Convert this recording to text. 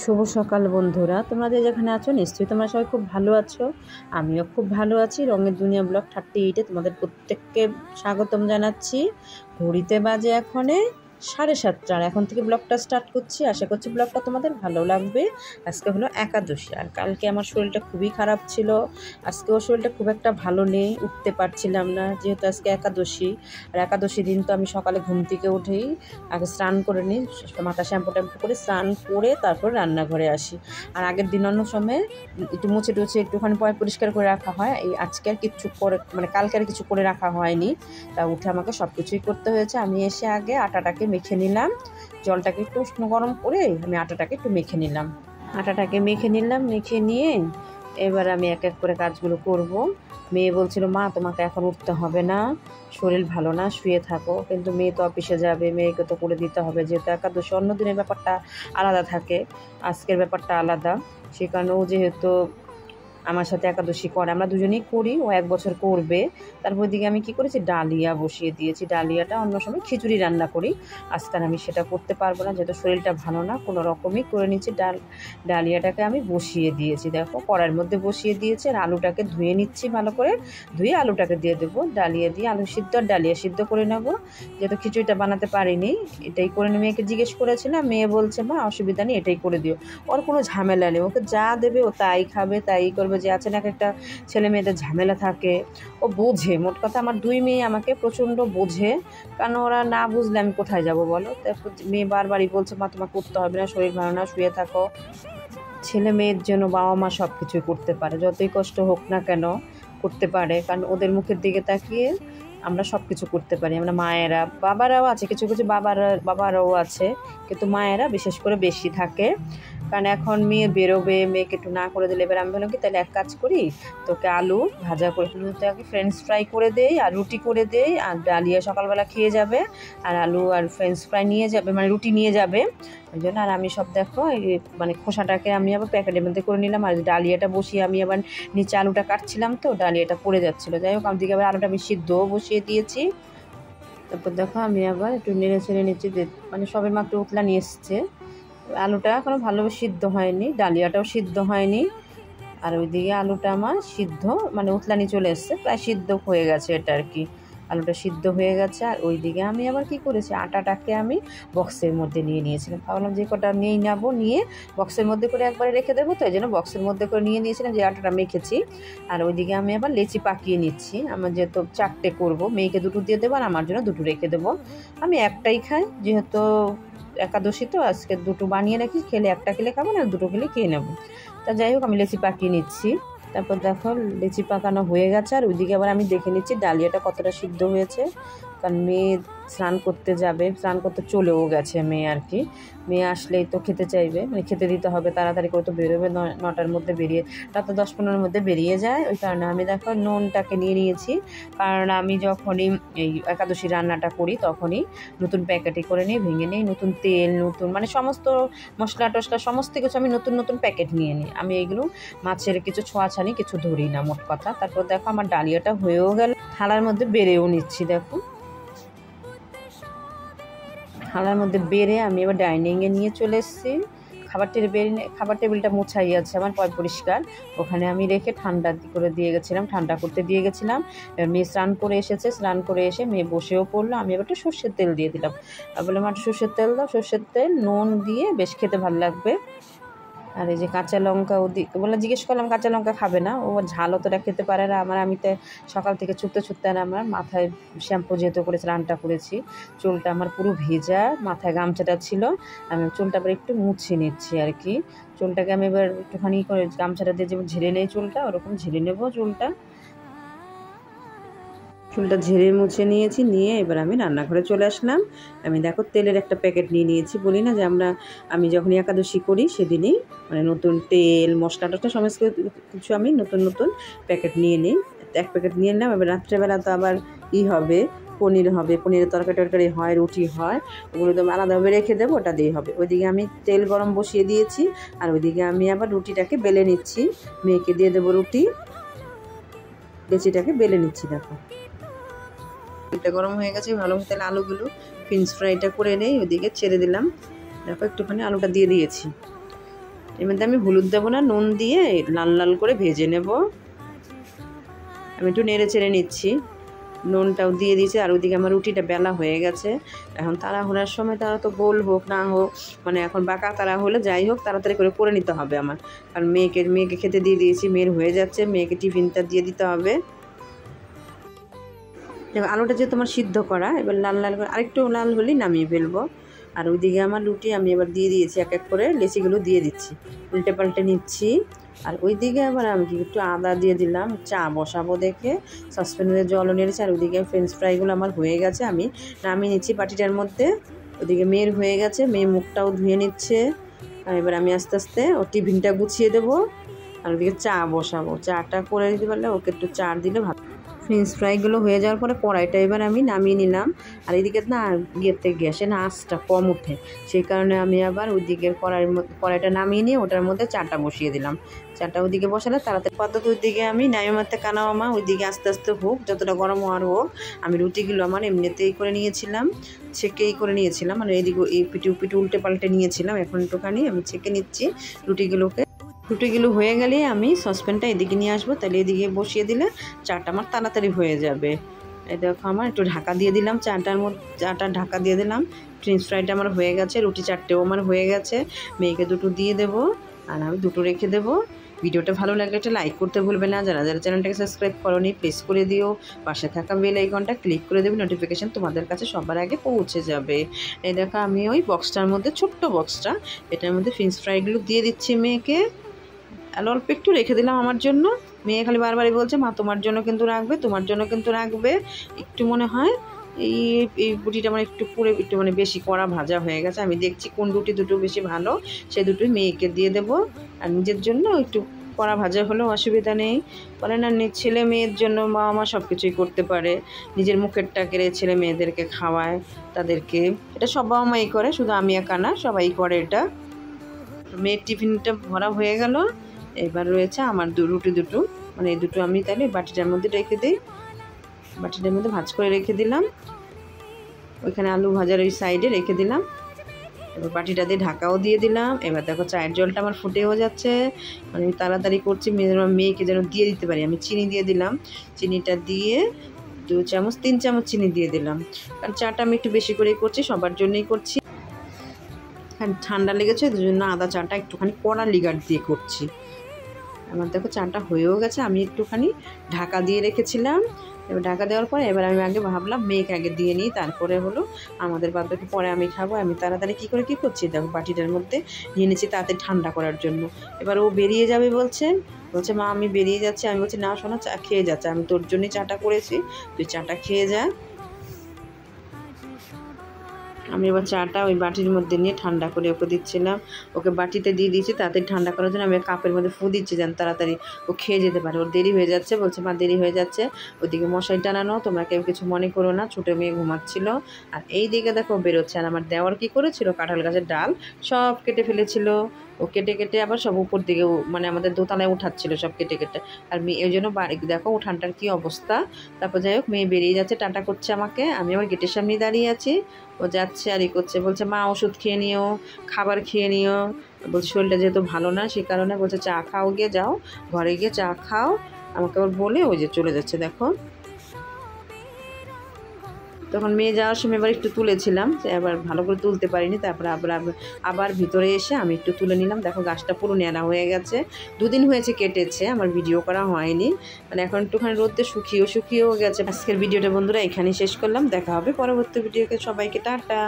শুভ সকাল বন্ধুরা, তোমরা যে যেখানে আছো নিশ্চয়ই তোমরা সবাই খুব ভালো আছো। আমিও খুব ভালো আছি। রঙের দুনিয়া ব্লগ 38-এ তোমাদের প্রত্যেককে স্বাগতম জানাচ্ছি। ঘড়িতে বাজে এখনে 7:30, আর এখন থেকে ব্লগটা স্টার্ট করছি। আশা করছি ব্লগটা তোমাদের ভালো লাগবে। আজকে হলো একাদশী, আর কালকে আমার শরীরটা খুবই খারাপ ছিল। আজকেও শরীরটা খুব একটা ভালো নেই, উঠতে পারছিলাম না, যেহেতু আজকে একাদশী। আর একাদশী দিন তো আমি সকালে ঘুম থেকে উঠেই আগে স্নান করে নিই, মাথা শ্যাম্পু ট্যাম্পু করে স্নান করে তারপর রান্নাঘরে আসি। আর আগের দিন অন্য সময় একটু মুছে টুছে একটুখানি পয় পরিষ্কার করে রাখা হয়। এই আজকে আর কিছু করে কালকে আর কিছু করে রাখা হয়নি। তা উঠে আমাকে সব কিছুই করতে হয়েছে। আমি এসে আগে আটাটাকে মেখে নিলাম, জলটাকে একটু উষ্ণ গরম করে আমি আটাটাকে একটু মেখে নিলাম। মেখে নিয়ে এবার আমি এক এক করে কাজগুলো করব। মেয়ে বলছিল, মা তোমাকে এখন উঠতে হবে না, শরীর ভালো না, শুয়ে থাকো। কিন্তু মেয়ে তো অফিসে যাবে, মেয়েকে তো করে দিতে হবে, যেহেতু একাদশী অন্য দিনের ব্যাপারটা আলাদা থাকে, আজকের ব্যাপারটা আলাদা। সে কারণে ও যেহেতু আমার সাথে একাদশী করে, আমরা দুজনেই করি, ও 1 বছর করবে। তারপর দিকে আমি কি করেছি, ডালিয়া বসিয়ে দিয়েছি। ডালিয়াটা অন্য সময় খিচুড়ি রান্না করি, আজকাল আমি সেটা করতে পারবো না, যেহেতু শরীরটা ভালো না। কোনো রকমই করে নিচ্ছি। ডালিয়াটাকে আমি বসিয়ে দিয়েছি, দেখো কড়াইয়ের মধ্যে বসিয়ে দিয়েছি। আর আলুটাকে ধুয়ে নিচ্ছি, ভালো করে ধুয়ে আলুটাকে দিয়ে দেবো। ডালিয়া দিয়ে আলু সিদ্ধ আর ডালিয়া সিদ্ধ করে নেবো। যেহেতু খিচুড়িটা বানাতে পারিনি, এটাই করে নিয়ে মেয়েকে জিজ্ঞেস করেছিলাম, মেয়ে বলছে, মা অসুবিধা নেই, এটাই করে দিও। ওর কোনো ঝামেলা নেই, ওকে যা দেবে ও তাই খাবে, তাই করবে। যে আছে না, একটা ছেলে মেয়েদের ঝামেলা থাকে, ও বোঝে। মোট কথা আমার 2 মেয়ে আমাকে প্রচণ্ড বোঝে, কারণ ওরা না বুঝলে আমি কোথায় যাব বলো। তারপর মেয়ে বারবারই বলছে, মা তোমাকে করতে হবে না, শরীর ভালো না, শুয়ে থাকো। ছেলে মেয়ের জন্য বাবা মা সব কিছুই করতে পারে, যতই কষ্ট হোক না কেন করতে পারে, কারণ ওদের মুখের দিকে তাকিয়ে আমরা সব কিছু করতে পারি। আমরা মায়েরা, বাবারাও আছে, কিছু কিছু বাবারাও আছে, কিন্তু মায়েরা বিশেষ করে বেশি থাকে। কারণ এখন মেয়ে বেরোবে, মেয়েকে একটু না করে দিলে, এবার আমি বললাম কি, তাহলে এক কাজ করি, তোকে আলু ভাজা করে তোকে ফ্রেঞ্চ ফ্রাই করে দেই আর রুটি করে দেই, আর ডালিয়া সকালবেলা খেয়ে যাবে, আর আলু আর ফ্রেঞ্চ ফ্রাই নিয়ে যাবে, রুটি নিয়ে যাবে ওই জন্য। আর আমি সব দেখো খোসাটাকে আমি আবার প্যাকেটের মধ্যে করে নিলাম। আর ডালিয়াটা বসিয়ে আমি আবার নিচে আলুটা কাটছিলাম, তো ডালিয়াটা পড়ে যাচ্ছিলো। যাই হোক, দিকে আবার আলুটা আমি সিদ্ধও বসিয়ে দিয়েছি। তারপর দেখো আমি আবার একটু নেড়ে ছেড়ে নিচ্ছি, সবে মাত্র উতলা নিয়ে এসছে। আলুটা এখনও ভালোভাবে সিদ্ধ হয়নি, ডালিয়াটাও সিদ্ধ হয়নি। আর ওইদিকে আলুটা আমার সিদ্ধ উতলানি চলে এসছে, প্রায় সিদ্ধ হয়ে গেছে এটা আর কি, আলুটা সিদ্ধ হয়ে গেছে। আর ওইদিকে আমি আবার কি করেছি, আটাটাকে আমি বক্সের মধ্যে নিয়ে নিয়েছিলাম। ভাবলাম যে কটা নিয়ে নেবো, নিয়ে বক্সের মধ্যে করে একবারে রেখে দেবো, তো এই জন্য বক্সের মধ্যে করে নিয়ে নিয়েছিলাম, যে আটাটা মেখেছি। আর ওইদিকে আমি আবার লেচি পাকিয়ে নিচ্ছি। আমার যেহেতু 4টে করবো, মেয়েকে 2টো দিয়ে দেবো আর আমার জন্য 2টো রেখে দেবো। আমি একটাই খাই, যেহেতু একাদশী তো আজকে 2টো বানিয়ে রাখি, খেলে একটা খেলে খাবো না, 2টো খেলে খেয়ে নেবো। তা যাই হোক, আমি লেচি পাকিয়ে নিচ্ছি। তারপর দেখো লেচি পাকানো হয়ে গেছে। আর ওইদিকে আবার আমি দেখে নিচ্ছি ডালিয়াটা কতটা সিদ্ধ হয়েছে, কারণ মেয়ে স্নান করতে যাবে, স্নান করতে চলেও গেছে মেয়ে আর কি। মেয়ে আসলেই তো খেতে চাইবে, খেতে দিতে হবে, তাড়াতাড়ি করে তো বেরোবে, 9টার মধ্যে বেরিয়ে, রাত 10-15-এর মধ্যে বেরিয়ে যায়। ওই কারণে আমি দেখো নুনটাকে নিয়ে নিয়েছি, কারণ আমি যখনই এই একাদশী রান্নাটা করি তখনই নতুন প্যাকেটে করে নিই, ভেঙে নিই, নতুন তেল, নতুন সমস্ত মশলা টশলা সমস্ত কিছু আমি নতুন নতুন প্যাকেট নিয়ে নিই। আমি এইগুলো মাছের কিছু ছোঁয়াছানি কিছু ধরি না, মোট কথা। তারপর দেখো আমার ডালিয়াটা হয়েও গেল, থালার মধ্যে বেড়েও নিচ্ছি। দেখো থালার মধ্যে বেড়ে আমি এবার ডাইনিংয়ে নিয়ে চলে এসেছি। খাবার টেবিলটা মোছাই আছে আমার, পরিষ্কার, ওখানে আমি রেখে ঠান্ডা করতে দিয়ে গেছিলাম। এবার মেয়ে স্নান করে এসেছে, স্নান করে এসে মেয়ে বসেও পড়লো। আমি এবার একটু সর্ষের তেল দিয়ে দিলাম, আর বললাম একটু সর্ষের তেল দাও, সর্ষের তেল নুন দিয়ে বেশ খেতে ভালো লাগবে। আর এই যে কাঁচা লঙ্কা জিজ্ঞেস করলাম, কাঁচা লঙ্কা খাবে না, ও ঝাল অতটা খেতে পারে না। আমি তো সকাল থেকে ছুটতে আর আমার মাথায় শ্যাম্পু যেহেতু করে স্নানটা করেছি, চুলটা আমার পুরো ভেজা, মাথায় গামছাটা ছিল, আমি চুলটা আবার একটু মুছে নিচ্ছি আর কি। চুলটাকে আমি এবার একটুখানি করে গামছাটা দিয়ে যেমন ঝেড়ে নেই চুলটা, ওরকম ঝেড়ে নেবো চুলটা ঝেড়ে মুছে নিয়েছি। নিয়ে এবার আমি রান্নাঘরে চলে আসলাম। আমি দেখো তেলের একটা প্যাকেট নিয়ে নিয়েছি। বলি না যে আমি যখন একাদশী করি সেদিনই নতুন তেল মশলা টশলা সমস্ত কিছু আমি নতুন নতুন প্যাকেট নিয়ে নিই। এক প্যাকেট নিয়ে নিলাম। এবার রাত্রেবেলা তো আবার হবে, পনির হবে, পনিরের তরকারি হয়, রুটি হয়, ওগুলো তো আলাদাভাবে রেখে দেবো, ওটা দিয়ে হবে। ওইদিকে আমি তেল গরম বসিয়ে দিয়েছি, আর ওইদিকে আমি আবার রুটিটাকে বেলে নিচ্ছি, মেয়েকে দিয়ে দেবো রুটি, লেচিটাকে বেলে নিচ্ছি। দেখো তেলটা গরম হয়ে গেছে, ভালো মতো আলুগুলো ফ্রেঞ্চ ফ্রাইটা করে নেই, ওইদিকে ছেড়ে দিলাম। দেখো একটুখানি আলুটা দিয়ে দিয়েছি। এর মধ্যে আমি হলুদ দেবো না, নুন দিয়ে লাল লাল করে ভেজে নেব। আমি একটু নেড়ে চেড়ে নিচ্ছি, নুনটাও দিয়ে দিয়েছি। আর ওইদিকে আমার রুটিটা বেলা হয়ে গেছে। এখন তাড়াহুড়ার সময় তারা তো গোল হোক না হোক, মানে এখন বাঁকা তারা হলে যাই হোক তাড়াতাড়ি করে নিতে হবে আমার। আর মেয়েকে খেতে দিয়ে দিয়েছি, মেয়ের হয়ে যাচ্ছে, মেয়েকে টিফিনটা দিয়ে দিতে হবে। এবার আলুটা যে তোমার সিদ্ধ করা, এবার লাল লাল করে আরেকটু লাল হলেই নামিয়ে ফেলবো। আর ওইদিকে আমার রুটি আমি এবার দিয়ে দিয়েছি, এক এক করে লেচিগুলো দিয়ে দিচ্ছি, উল্টে পাল্টে নিচ্ছি। আর ওইদিকে আবার আমি একটু আদা দিয়ে দিলাম, চা বসাবো দেখে সসপ্যানে জলও নেড়েছি। আর ওইদিকে ফ্রেঞ্চ ফ্রাইগুলো আমার হয়ে গেছে, আমি নামিয়ে নিচ্ছি বাটিটার মধ্যে। ওইদিকে মেয়ের হয়ে গেছে, মেয়ে মুখটাও ধুয়ে নিচ্ছে। আর এবার আমি আস্তে আস্তে ওর টিফিনটা গুছিয়ে দেবো। আর ওইদিকে চা বসাবো, চাটা করে দিতে পারলে ওকে একটু চা দিলে ভালো। ফ্রেঞ্চ ফ্রাইগুলো হয়ে যাওয়ার পরে কড়াইটা এবার আমি নামিয়ে নিলাম। আর এদিকে না গ্যাসে না আঁচটা কম ওঠে, সেই কারণে আমি আবার ওই দিকের কড়াইটা নামিয়ে নিয়ে ওটার মধ্যে চাটা বসিয়ে দিলাম। চাটা ওইদিকে বসালে তাড়াতাড়ি পদ্ধতি ওইদিকে আমি নামিয়ে মারতে কানামামা ওইদিকে আস্তে আস্তে হোক, যতটা গরম হওয়ার হোক। আমি রুটিগুলো আমার এমনিতেই করে নিয়েছিলাম, ছেঁকেই করে নিয়েছিলাম, মানে এইদিকে এই পিঠে উল্টে পাল্টে নিয়েছিলাম। এখন একটুখানি আমি ছেঁকে নিচ্ছি রুটিগুলো হয়ে গেলে আমি সসপ্যানটা এদিকে নিয়ে আসবো, তাহলে এদিকে বসিয়ে দিলে চাটা আমার তাড়াতাড়ি হয়ে যাবে। এই দেখো আমার একটু ঢাকা দিয়ে দিলাম, চাটা ঢাকা দিয়ে দিলাম। ফ্রেঞ্চ ফ্রাইটা আমার হয়ে গেছে, রুটি চারটেও আমার হয়ে গেছে। মেয়েকে দুটো দিয়ে দেবো আর আমি দুটো রেখে দেবো। ভিডিওটা ভালো লাগলে একটা লাইক করতে ভুলবে না। যারা চ্যানেলটাকে সাবস্ক্রাইব করোনি প্রেস করে দিও, পাশে থাকা বেল আইকনটা ক্লিক করে দেবে, নোটিফিকেশান তোমাদের কাছে সবার আগে পৌঁছে যাবে। এই দেখো আমি ওই বক্সটার মধ্যে, ছোট্ট বক্সটা, এটার মধ্যে ফ্রেঞ্চ ফ্রাইগুলো দিয়ে দিচ্ছি মেয়েকে। আর অল্প একটু রেখে দিলাম আমার জন্য। মেয়ে খালি বারবারই বলছে, মা তোমার জন্য কিন্তু রাখবে, তোমার জন্য কিন্তু রাখবে। একটু মনে হয় এই রুটিটা আমার একটু মানে বেশি কড়া ভাজা হয়ে গেছে। আমি দেখছি কোন রুটি দুটো বেশি ভালো, সেই দুটোই মেয়েকে দিয়ে দেবো। আর নিজের জন্য একটু কড়া ভাজা হলেও অসুবিধা নেই। বলে না, ছেলে মেয়ের জন্য মা মা সব কিছুই করতে পারে, নিজের মুখেরটা কেড়ে ছেলে মেয়েদেরকে খাওয়ায় তাদেরকে। এটা সব বাবা মাই করে, শুধু আমি একা না, সবাই করে এটা। মেয়ের টিফিনটা ভরা হয়ে গেল। এবার রয়েছে আমার রুটি দুটো, মানে এই দুটো আমি তাহলে বাটিটার মধ্যে রেখে দিই, বাটিটার মধ্যে ভাজ করে রেখে দিলাম। ওইখানে আলু ভাজার ওই সাইডে রেখে দিলাম। এবার বাটিটা দিয়ে ঢাকাও দিয়ে দিলাম। এবার দেখো চায়ের জলটা আমার ফুটেও যাচ্ছে, মানে তাড়াতাড়ি করছি মেয়েকে যেন দিয়ে দিতে পারি। আমি চিনি দিয়ে দিলাম, চিনিটা দিয়ে 3 চামচ চিনি দিয়ে দিলাম, কারণ চাটা আমি একটু বেশি করেই করছি, সবার জন্যই করছি। ঠান্ডা লেগেছে, ওই জন্য আদা চাটা একটুখানি কড়া লিগার দিয়ে করছি। আমার দেখো চাটা হয়েও গেছে, আমি একটুখানি ঢাকা দিয়ে রেখেছিলাম। এবার ঢাকা দেওয়ার পরে এবার আমি আগে ভাবলাম মেয়েকে আগে দিয়ে নিই, তারপরে হলো আমাদের বাদবাকি পরে আমি খাবো। আমি তাড়াতাড়ি কী করছি দেখো বাটিটার মধ্যে নিয়ে নিচ্ছি তাড়াতাড়ি ঠান্ডা করার জন্য। এবার ও বেরিয়ে যাবে বলছে মা আমি বেরিয়ে যাচ্ছি। আমি বলছি না শোনা, চা খেয়ে যাচ্ছে, আমি তোর জন্যই চাটা করেছি, তুই চাটা খেয়ে যা। আমি এবার চাটা ওই বাটির মধ্যে নিয়ে ঠান্ডা করে ওকে দিচ্ছিলাম, ওকে বাটিতে দিয়ে দিয়েছি তাড়াতাড়ি ঠান্ডা করার জন্য। আমি কাপের মধ্যে ফু দিচ্ছি যেন তাড়াতাড়ি ও খেয়ে যেতে পারে। ওর দেরি হয়ে যাচ্ছে, বলছে মা দেরি হয়ে যাচ্ছে। ওদিকে মশারি টানানো, তোমরা কেউ কিছু মনে করো না, ছোটো মেয়ে ঘুমাচ্ছিল। আর এই দিকে দেখো বেরোচ্ছে। আর আমার দেওয়ার কী করেছিল, কাঁঠাল গাছের ডাল সব কেটে ফেলেছিল। ও কেটে আবার সব উপর দিকে মানে আমাদের দোতলায় উঠাচ্ছিল সব কেটে। আর মেয়ে ওই জন্য দেখো উঠানটার কী অবস্থা। তারপর যাই হোক মেয়ে বেরিয়ে যাচ্ছে, টাটা করছে আমাকে। আমি আমার গেটের সামনেই দাঁড়িয়ে আছি, ও যাচ্ছে আর করছে। বলছে মা ওষুধ খেয়ে নিও, খাবার খেয়ে নিও। বলছে শরীরটা যেহেতু ভালো না, সেই কারণে বলছে চা খাও, গিয়ে যাও ঘরে গিয়ে চা খাও। আমাকে আবার বলে ওই যে চলে যাচ্ছে দেখো। তখন মেয়ে যাওয়ার সময় এবার একটু তুলেছিলাম, এবার ভালো করে তুলতে পারিনি। তারপরে আবার ভিতরে এসে আমি একটু তুলে নিলাম। দেখো গাছটা পুরো ন্যাড়া হয়ে গেছে, 2 দিন হয়েছে কেটেছে, আমার ভিডিও করা হয়নি। মানে এখন একটুখানি রোদে শুকিয়েও গেছে। আজকের ভিডিওটা বন্ধুরা এখানেই শেষ করলাম, দেখা হবে পরবর্তী ভিডিওকে। সবাইকে টাটা।